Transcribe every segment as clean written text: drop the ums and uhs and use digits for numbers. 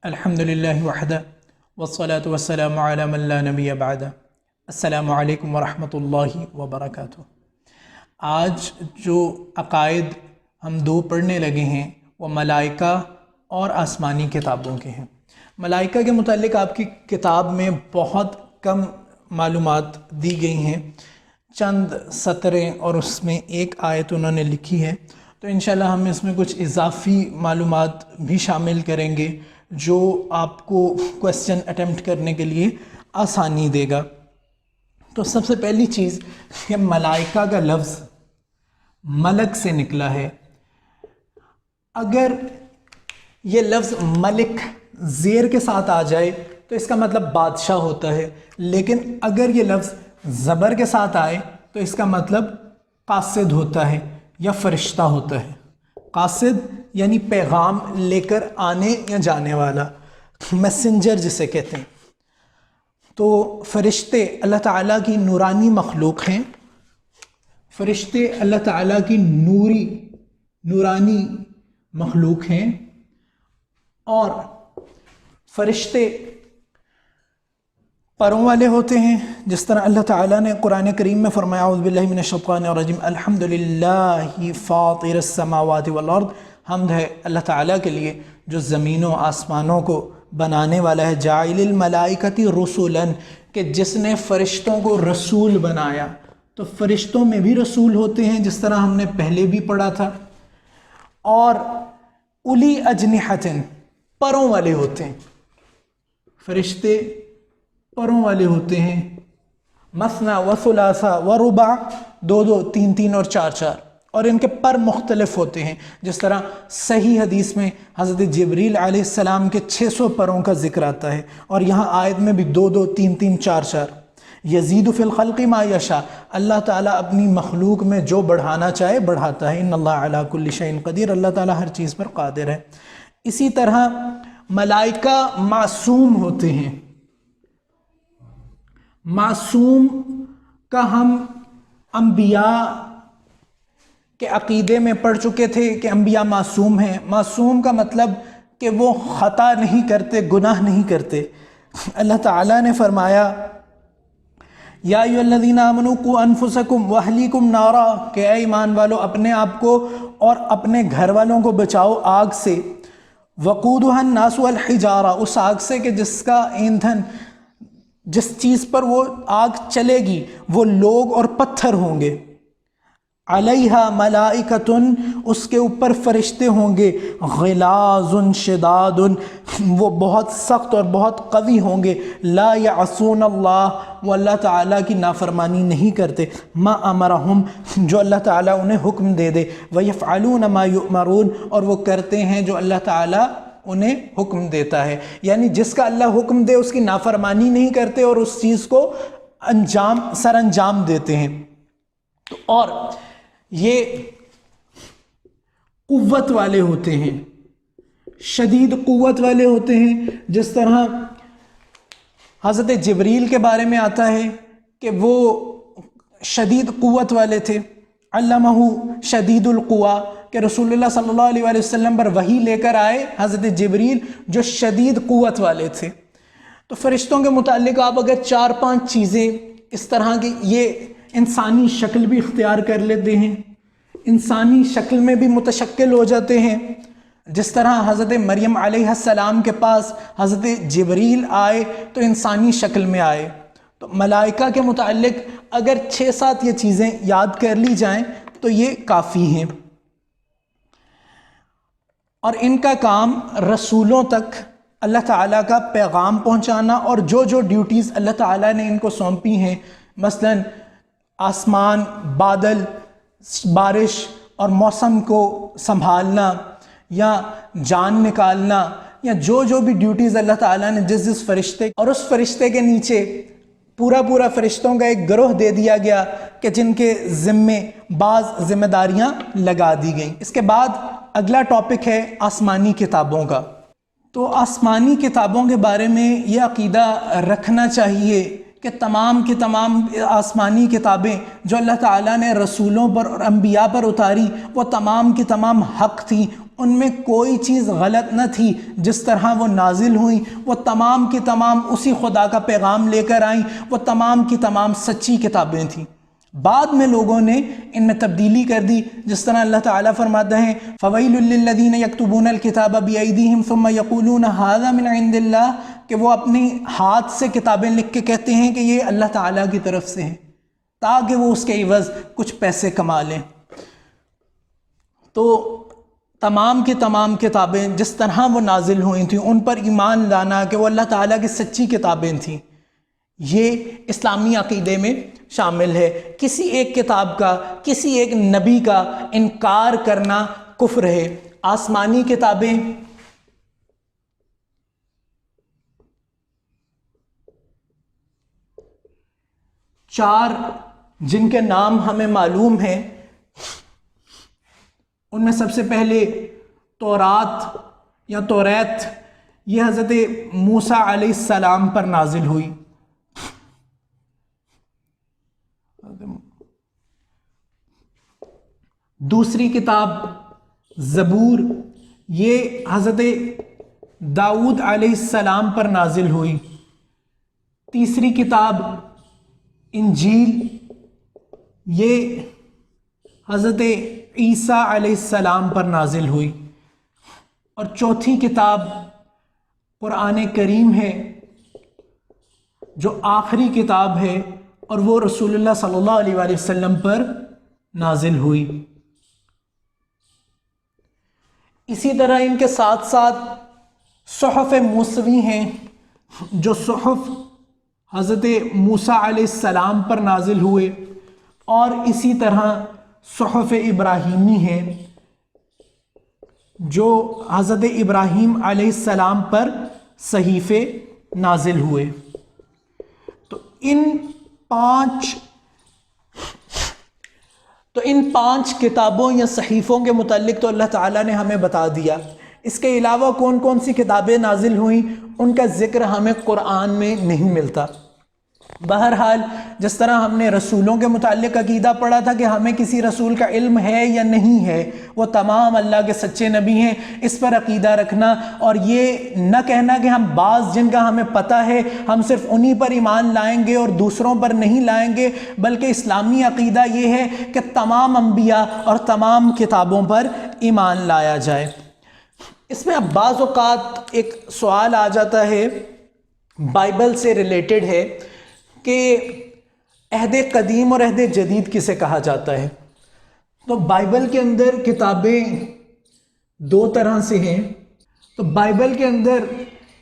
الحمدللہ وحدہ والصلاة والسلام علی من لا نبی بعدہ۔ السلام علیکم ورحمۃ اللہ وبرکاتہ۔ آج جو عقائد ہم دو پڑھنے لگے ہیں وہ ملائکہ اور آسمانی کتابوں کے ہیں۔ ملائکہ کے متعلق آپ کی کتاب میں بہت کم معلومات دی گئی ہیں، چند سطریں اور اس میں ایک آیت انہوں نے لکھی ہے، تو انشاءاللہ ہم اس میں کچھ اضافی معلومات بھی شامل کریں گے جو آپ کو کویسچن اٹیمپٹ کرنے کے لیے آسانی دے گا۔ تو سب سے پہلی چیز کہ ملائکہ کا لفظ ملک سے نکلا ہے۔ اگر یہ لفظ ملک زیر کے ساتھ آ جائے تو اس کا مطلب بادشاہ ہوتا ہے، لیکن اگر یہ لفظ زبر کے ساتھ آئے تو اس کا مطلب قاصد ہوتا ہے یا فرشتہ ہوتا ہے۔ قاصد یعنی پیغام لے کر آنے یا جانے والا، میسنجر جسے کہتے ہیں۔ تو فرشتے اللہ تعالیٰ کی نورانی مخلوق ہیں، فرشتے اللہ تعالیٰ کی نورانی مخلوق ہیں، اور فرشتے پروں والے ہوتے ہیں، جس طرح اللہ تعالیٰ نے قرآن کریم میں فرمایا اعوذ باللہ من الشیطان الرجیم الحمدللہ فاطر السماوات والارض، حمد ہے اللہ تعالیٰ کے لیے جو زمینوں آسمانوں کو بنانے والا ہے، جاعل الملائکۃ رسولا، کہ جس نے فرشتوں کو رسول بنایا۔ تو فرشتوں میں بھی رسول ہوتے ہیں جس طرح ہم نے پہلے بھی پڑھا تھا، اور اولی اجنحۃ، پروں والے ہوتے ہیں، فرشتے پروں والے ہوتے ہیں، مثنی و ثلاثہ و رباع، دو دو، تین تین اور چار چار، اور ان کے پر مختلف ہوتے ہیں، جس طرح صحیح حدیث میں حضرت جبریل علیہ السلام کے 600 پروں کا ذکر آتا ہے، اور یہاں آیت میں بھی دو دو، تین تین، چار چار۔ یزید فی الخلق ما یشاء، اللہ تعالیٰ اپنی مخلوق میں جو بڑھانا چاہے بڑھاتا ہے، ان اللہ علی کل شیء قدیر، اللہ تعالیٰ ہر چیز پر قادر ہے۔ اسی طرح ملائکہ معصوم ہوتے ہیں۔ معصوم کا ہم انبیاء کے عقیدے میں پڑھ چکے تھے کہ انبیاء معصوم ہیں۔ معصوم کا مطلب کہ وہ خطا نہیں کرتے، گناہ نہیں کرتے۔ اللہ تعالیٰ نے فرمایا یا ایھا الذین آمنوا قوا انفسکم واہلیکم نارا، کہ اے ایمان والو اپنے آپ کو اور اپنے گھر والوں کو بچاؤ آگ سے، وقودھا الناس والحجارہ، اس آگ سے کہ جس کا ایندھن، جس چیز پر وہ آگ چلے گی وہ لوگ اور پتھر ہوں گے، علیہا ملائکۃ، اس کے اوپر فرشتے ہوں گے، غلاظ شداد، وہ بہت سخت اور بہت قوی ہوں گے، لا یعصون اللہ، وہ اللہ تعالیٰ کی نافرمانی نہیں کرتے، ما امرہم، جو اللہ تعالیٰ انہیں حکم دے دے، ویفعلون ما یؤمرون، اور وہ کرتے ہیں جو اللہ تعالیٰ انہیں حکم دیتا ہے، یعنی جس کا اللہ حکم دے اس کی نافرمانی نہیں کرتے اور اس چیز کو سر انجام دیتے ہیں۔ اور یہ قوت والے ہوتے ہیں، شدید قوت والے ہوتے ہیں، جس طرح حضرت جبریل کے بارے میں آتا ہے کہ وہ شدید قوت والے تھے، علمہ شدید القویٰ، کہ رسول اللہ صلی اللہ علیہ وآلہ وسلم پر وحی لے کر آئے حضرت جبریل جو شدید قوت والے تھے۔ تو فرشتوں کے متعلق آپ اگر 4-5 چیزیں اس طرح کی، یہ انسانی شکل بھی اختیار کر لیتے ہیں، انسانی شکل میں بھی متشکل ہو جاتے ہیں، جس طرح حضرت مریم علیہ السلام کے پاس حضرت جبریل آئے تو انسانی شکل میں آئے۔ تو ملائکہ کے متعلق اگر 6-7 یہ چیزیں یاد کر لی جائیں تو یہ کافی ہیں، اور ان کا کام رسولوں تک اللہ تعالیٰ کا پیغام پہنچانا، اور جو جو ڈیوٹیز اللہ تعالیٰ نے ان کو سونپی ہیں، مثلا آسمان، بادل، بارش اور موسم کو سنبھالنا، یا جان نکالنا، یا جو جو بھی ڈیوٹیز اللہ تعالیٰ نے جس فرشتے، اور اس فرشتے کے نیچے پورا فرشتوں کا ایک گروہ دے دیا گیا کہ جن کے ذمے بعض ذمہ داریاں لگا دی گئیں۔ اس کے بعد اگلا ٹاپک ہے آسمانی کتابوں کا۔ تو آسمانی کتابوں کے بارے میں یہ عقیدہ رکھنا چاہیے کہ تمام کی تمام آسمانی کتابیں جو اللہ تعالیٰ نے رسولوں پر اور انبیاء پر اتاری وہ تمام کی تمام حق تھیں، ان میں کوئی چیز غلط نہ تھی، جس طرح وہ نازل ہوئیں وہ تمام کی تمام اسی خدا کا پیغام لے کر آئیں، وہ تمام کی تمام سچی کتابیں تھیں۔ بعد میں لوگوں نے ان میں تبدیلی کر دی، جس طرح اللہ تعالیٰ فرماتے ہیں فَوَيْلٌ لِّلَّذِينَ يَكْتُبُونَ الْكِتَابَ بِأَيْدِيهِمْ ثُمَّ يَقُولُونَ هَذَا مِنْ عِنْدِ اللَّهِ، کہ وہ اپنے ہاتھ سے کتابیں لکھ کے کہتے ہیں کہ یہ اللہ تعالیٰ کی طرف سے ہیں، تاکہ وہ اس کے عوض کچھ پیسے کما لیں۔ تو تمام کی تمام کتابیں جس طرح وہ نازل ہوئی تھیں ان پر ایمان لانا کہ وہ اللہ تعالیٰ کی سچی کتابیں تھیں، یہ اسلامی عقیدے میں شامل ہے۔ کسی ایک کتاب کا، کسی ایک نبی کا انکار کرنا کفر ہے۔ آسمانی کتابیں چار جن کے نام ہمیں معلوم ہیں، ان میں سب سے پہلے تورات یا توریت، یہ حضرت موسیٰ علیہ السلام پر نازل ہوئی۔ دوسری کتاب زبور، یہ حضرت داؤد علیہ السلام پر نازل ہوئی۔ تیسری کتاب انجیل، یہ حضرت عیسیٰ علیہ السلام پر نازل ہوئی۔ اور چوتھی کتاب قرآن کریم ہے، جو آخری کتاب ہے، اور وہ رسول اللہ صلی اللہ علیہ وآلہ وسلم پر نازل ہوئی۔ اسی طرح ان کے ساتھ ساتھ صحف موسوی ہیں، جو صحف حضرت موسیٰ علیہ السلام پر نازل ہوئے، اور اسی طرح صحف ابراہیمی ہیں، جو حضرت ابراہیم علیہ السلام پر صحیفے نازل ہوئے۔ تو ان پانچ کتابوں یا صحیفوں کے متعلق تو اللہ تعالیٰ نے ہمیں بتا دیا۔ اس کے علاوہ کون کون سی کتابیں نازل ہوئیں ان کا ذکر ہمیں قرآن میں نہیں ملتا۔ بہرحال جس طرح ہم نے رسولوں کے متعلق عقیدہ پڑھا تھا کہ ہمیں کسی رسول کا علم ہے یا نہیں ہے، وہ تمام اللہ کے سچے نبی ہیں، اس پر عقیدہ رکھنا، اور یہ نہ کہنا کہ ہم بعض جن کا ہمیں پتہ ہے ہم صرف انہی پر ایمان لائیں گے اور دوسروں پر نہیں لائیں گے، بلکہ اسلامی عقیدہ یہ ہے کہ تمام انبیاء اور تمام کتابوں پر ایمان لایا جائے۔ اس میں اب بعض اوقات ایک سوال آ جاتا ہے، بائبل سے ریلیٹڈ ہے، کہ عہد قدیم اور عہد جدید کسے کہا جاتا ہے؟ تو بائبل کے اندر کتابیں دو طرح سے ہیں۔ تو بائبل کے اندر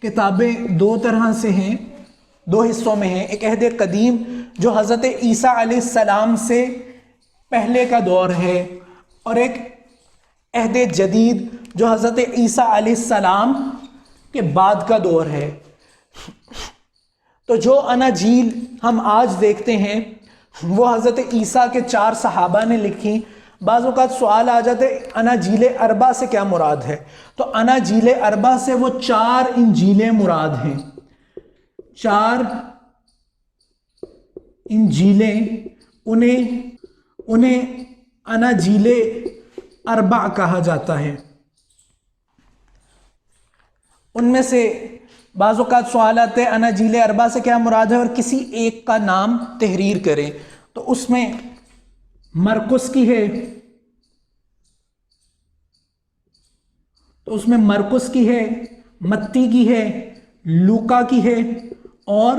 کتابیں دو طرح سے ہیں، دو حصوں میں ہیں۔ ایک عہد قدیم جو حضرت عیسیٰ علیہ السلام سے پہلے کا دور ہے، اور ایک عہد جدید جو حضرت عیسیٰ علیہ السلام کے بعد کا دور ہے۔ تو جو اناجیل ہم آج دیکھتے ہیں وہ حضرت عیسیٰ کے 4 صحابہ نے لکھی۔ بعض اوقات سوال آ جاتے اناجیل اربع سے کیا مراد ہے؟ تو اناجیل اربع سے وہ 4 انجیلیں مراد ہیں۔ 4 انجیلیں، انہیں اناجیل اربع کہا جاتا ہے۔ ان میں سے بعض اوقات سوال آتے ہیں اناجیل اربع سے کیا مراد ہے، اور کسی ایک کا نام تحریر کریں۔ تو اس میں مرقس کی ہے، تو اس میں مرقس کی ہے، متی کی ہے، لوکا کی ہے، اور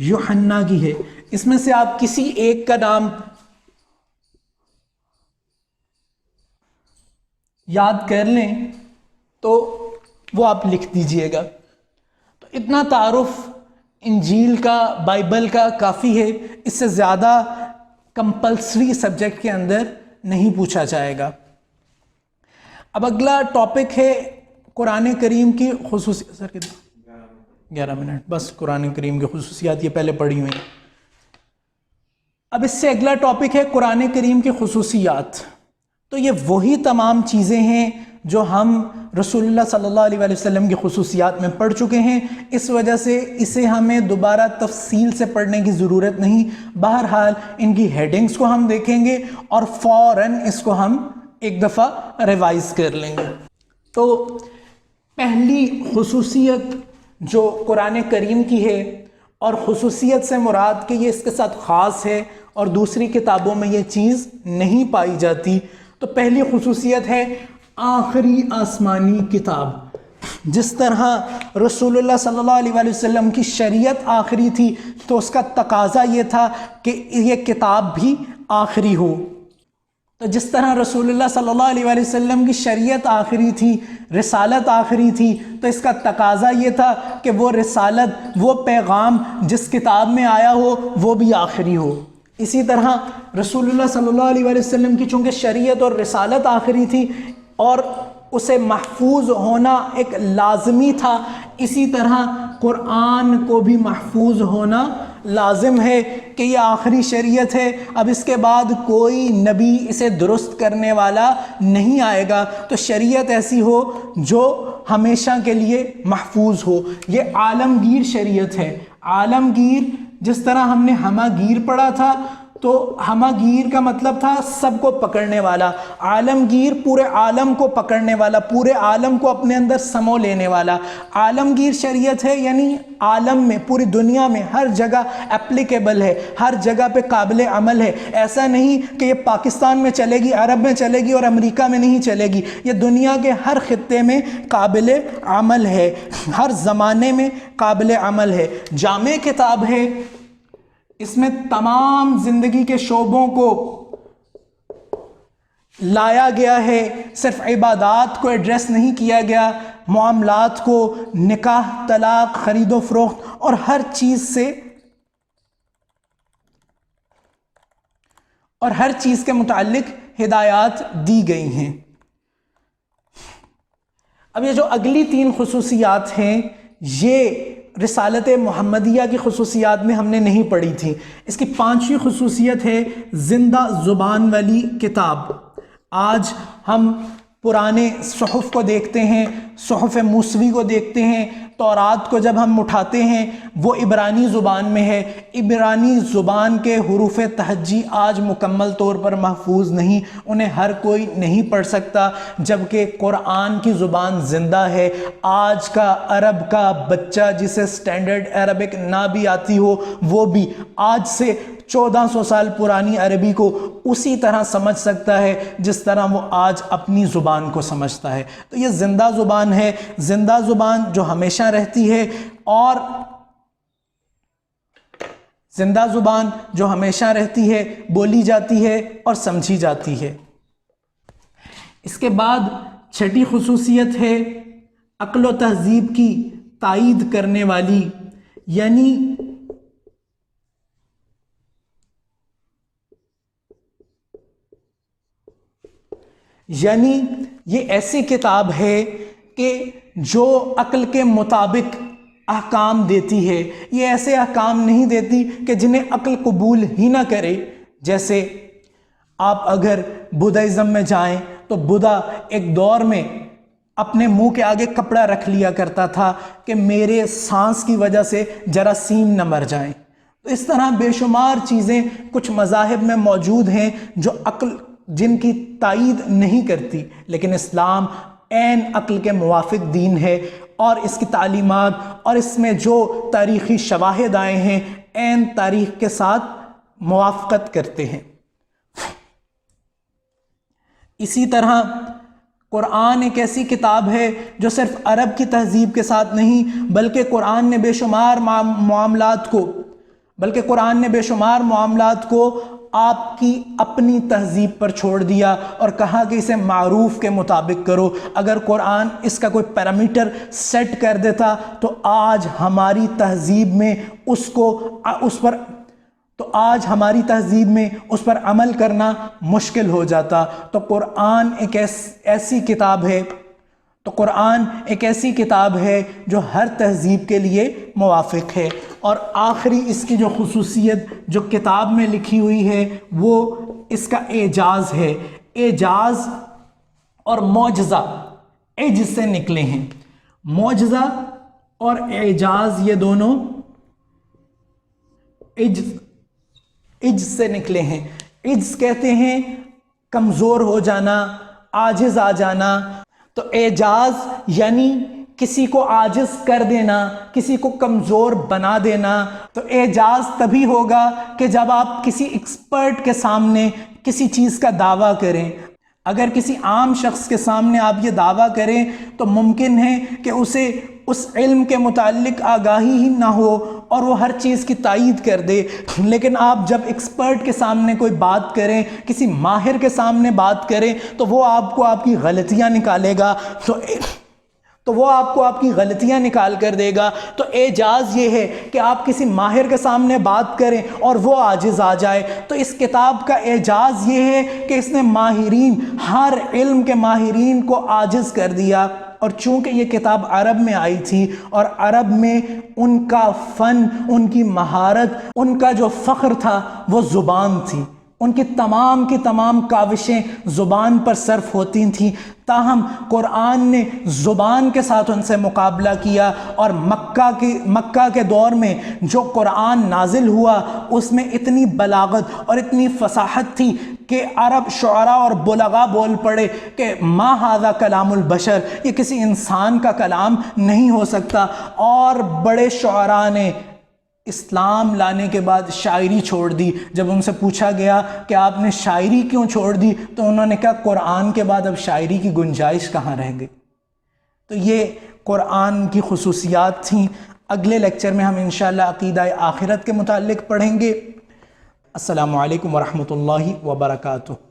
یوحنا کی ہے۔ اس میں سے آپ کسی ایک کا نام یاد کر لیں تو وہ آپ لکھ دیجئے گا۔ تو اتنا تعارف انجیل کا، بائبل کا کافی ہے، اس سے زیادہ کمپلسری سبجیکٹ کے اندر نہیں پوچھا جائے گا۔ اب اگلا ٹاپک ہے قرآن کریم کی خصوصیات۔ سر کتنا 11 منٹ، بس قرآن کریم کی خصوصیات یہ پہلے پڑھی ہوئی ہیں۔ اب اس سے اگلا ٹاپک ہے قرآن کریم کی خصوصیات۔ تو یہ وہی تمام چیزیں ہیں جو ہم رسول اللہ صلی اللہ علیہ وآلہ وسلم کی خصوصیات میں پڑھ چکے ہیں، اس وجہ سے اسے ہمیں دوبارہ تفصیل سے پڑھنے کی ضرورت نہیں۔ بہرحال ان کی ہیڈنگز کو ہم دیکھیں گے اور فوراً اس کو ہم ایک دفعہ ریوائز کر لیں گے۔ تو پہلی خصوصیت جو قرآن کریم کی ہے، اور خصوصیت سے مراد کہ یہ اس کے ساتھ خاص ہے اور دوسری کتابوں میں یہ چیز نہیں پائی جاتی، تو پہلی خصوصیت ہے آخری آسمانی کتاب۔ جس طرح رسول اللہ صلی اللہ علیہ وآلہ وسلم کی شریعت آخری تھی، تو اس کا تقاضا یہ تھا کہ یہ کتاب بھی آخری ہو۔ تو جس طرح رسول اللہ صلی اللہ علیہ وآلہ وسلم کی شریعت آخری تھی، رسالت آخری تھی، تو اس کا تقاضا یہ تھا کہ وہ رسالت، وہ پیغام جس کتاب میں آیا ہو وہ بھی آخری ہو۔ اسی طرح رسول اللہ صلی اللہ علیہ وآلہ وسلم کی چونکہ شریعت اور رسالت آخری تھی اور اسے محفوظ ہونا ایک لازمی تھا، اسی طرح قرآن کو بھی محفوظ ہونا لازم ہے کہ یہ آخری شریعت ہے، اب اس کے بعد کوئی نبی اسے درست کرنے والا نہیں آئے گا، تو شریعت ایسی ہو جو ہمیشہ کے لیے محفوظ ہو۔ یہ عالمگیر شریعت ہے۔ عالمگیر، جس طرح ہم نے ہمہ گیر پڑھا تھا، تو ہمہ گیر کا مطلب تھا سب کو پکڑنے والا، عالمگیر پورے عالم کو پکڑنے والا، پورے عالم کو اپنے اندر سمو لینے والا۔ عالمگیر شریعت ہے، یعنی عالم میں، پوری دنیا میں ہر جگہ اپلیکیبل ہے، ہر جگہ پہ قابل عمل ہے۔ ایسا نہیں کہ یہ پاکستان میں چلے گی، عرب میں چلے گی اور امریکہ میں نہیں چلے گی، یہ دنیا کے ہر خطے میں قابل عمل ہے، ہر زمانے میں قابل عمل ہے۔ جامع کتاب ہے، اس میں تمام زندگی کے شعبوں کو لایا گیا ہے، صرف عبادات کو ایڈریس نہیں کیا گیا، معاملات کو، نکاح، طلاق، خرید و فروخت اور ہر چیز کے متعلق ہدایات دی گئی ہیں۔ اب یہ جو اگلی 3 خصوصیات ہیں، یہ رسالت محمدیہ کی خصوصیات میں ہم نے نہیں پڑھی تھی۔ اس کی 5ویں خصوصیت ہے زندہ زبان والی کتاب۔ آج ہم پرانے صحف کو دیکھتے ہیں، صحف موسوی کو دیکھتے ہیں، تورات کو جب ہم اٹھاتے ہیں وہ عبرانی زبان میں ہے۔ عبرانی زبان کے حروف تہجی آج مکمل طور پر محفوظ نہیں، انہیں ہر کوئی نہیں پڑھ سکتا، جبکہ قرآن کی زبان زندہ ہے۔ آج کا عرب کا بچہ جسے سٹینڈرڈ عربک نہ بھی آتی ہو، وہ بھی آج سے 1400 سال پرانی عربی کو اسی طرح سمجھ سکتا ہے جس طرح وہ آج اپنی زبان کو سمجھتا ہے۔ تو یہ زندہ زبان ہے، زندہ زبان جو ہمیشہ رہتی ہے، اور زندہ زبان جو ہمیشہ رہتی ہے، بولی جاتی ہے اور سمجھی جاتی ہے۔ اس کے بعد 6ٹھی خصوصیت ہے عقل و تہذیب کی تائید کرنے والی، یعنی یہ ایسی کتاب ہے کہ جو عقل کے مطابق احکام دیتی ہے، یہ ایسے احکام نہیں دیتی کہ جنہیں عقل قبول ہی نہ کرے۔ جیسے آپ اگر بدھائزم میں جائیں تو بدھا ایک دور میں اپنے منہ کے آگے کپڑا رکھ لیا کرتا تھا کہ میرے سانس کی وجہ سے جراثیم نہ مر جائیں۔ تو اس طرح بے شمار چیزیں کچھ مذاہب میں موجود ہیں جو جن کی تائید نہیں کرتی، لیکن اسلام عین عقل کے موافق دین ہے، اور اس کی تعلیمات اور اس میں جو تاریخی شواہد آئے ہیں عین تاریخ کے ساتھ موافقت کرتے ہیں۔ اسی طرح قرآن ایک ایسی کتاب ہے جو صرف عرب کی تہذیب کے ساتھ نہیں، بلکہ قرآن نے بے شمار معاملات کو آپ کی اپنی تہذیب پر چھوڑ دیا اور کہا کہ اسے معروف کے مطابق کرو۔ اگر قرآن اس کا کوئی پیرامیٹر سیٹ کر دیتا تو آج ہماری تہذیب میں اس پر عمل کرنا مشکل ہو جاتا۔ تو قرآن ایک ایسی کتاب ہے جو ہر تہذیب کے لیے موافق ہے۔ اور آخری اس کی جو خصوصیت جو کتاب میں لکھی ہوئی ہے وہ اس کا اعجاز ہے۔ اعجاز اور معجزہ عجز سے نکلے ہیں۔ معجزہ اور اعجاز یہ دونوں عجز سے نکلے ہیں۔ عجز کہتے ہیں کمزور ہو جانا، عاجز آ جانا۔ تو اعجاز یعنی کسی کو عاجز کر دینا، کسی کو کمزور بنا دینا۔ تو اعجاز تبھی ہوگا کہ جب آپ کسی ایکسپرٹ کے سامنے کسی چیز کا دعویٰ کریں۔ اگر کسی عام شخص کے سامنے آپ یہ دعویٰ کریں تو ممکن ہے کہ اسے اس علم کے متعلق آگاہی ہی نہ ہو اور وہ ہر چیز کی تائید کر دے، لیکن آپ جب ایکسپرٹ کے سامنے کوئی بات کریں، کسی ماہر کے سامنے بات کریں تو وہ آپ کو آپ کی غلطیاں نکالے گا، تو وہ آپ کو آپ کی غلطیاں نکال کر دے گا۔ تو اعجاز یہ ہے کہ آپ کسی ماہر کے سامنے بات کریں اور وہ عاجز آ جائے۔ تو اس کتاب کا اعجاز یہ ہے کہ اس نے ماہرین، ہر علم کے ماہرین کو عاجز کر دیا۔ اور چونکہ یہ کتاب عرب میں آئی تھی اور عرب میں ان کا فن، ان کی مہارت، ان کا جو فخر تھا وہ زبان تھی، ان کی تمام کاوشیں زبان پر صرف ہوتی تھیں، تاہم قرآن نے زبان کے ساتھ ان سے مقابلہ کیا۔ اور مکہ کے دور میں جو قرآن نازل ہوا اس میں اتنی بلاغت اور اتنی فصاحت تھی کہ عرب شعراء اور بلغاء بول پڑے کہ ما ھذا کلام البشر، یہ کسی انسان کا کلام نہیں ہو سکتا۔ اور بڑے شعراء نے اسلام لانے کے بعد شاعری چھوڑ دی۔ جب ان سے پوچھا گیا کہ آپ نے شاعری کیوں چھوڑ دی تو انہوں نے کہا قرآن کے بعد اب شاعری کی گنجائش کہاں رہ گئی۔ تو یہ قرآن کی خصوصیات تھیں۔ اگلے لیکچر میں ہم انشاءاللہ عقیدہ آخرت کے متعلق پڑھیں گے۔ السلام علیکم ورحمۃ اللہ وبرکاتہ۔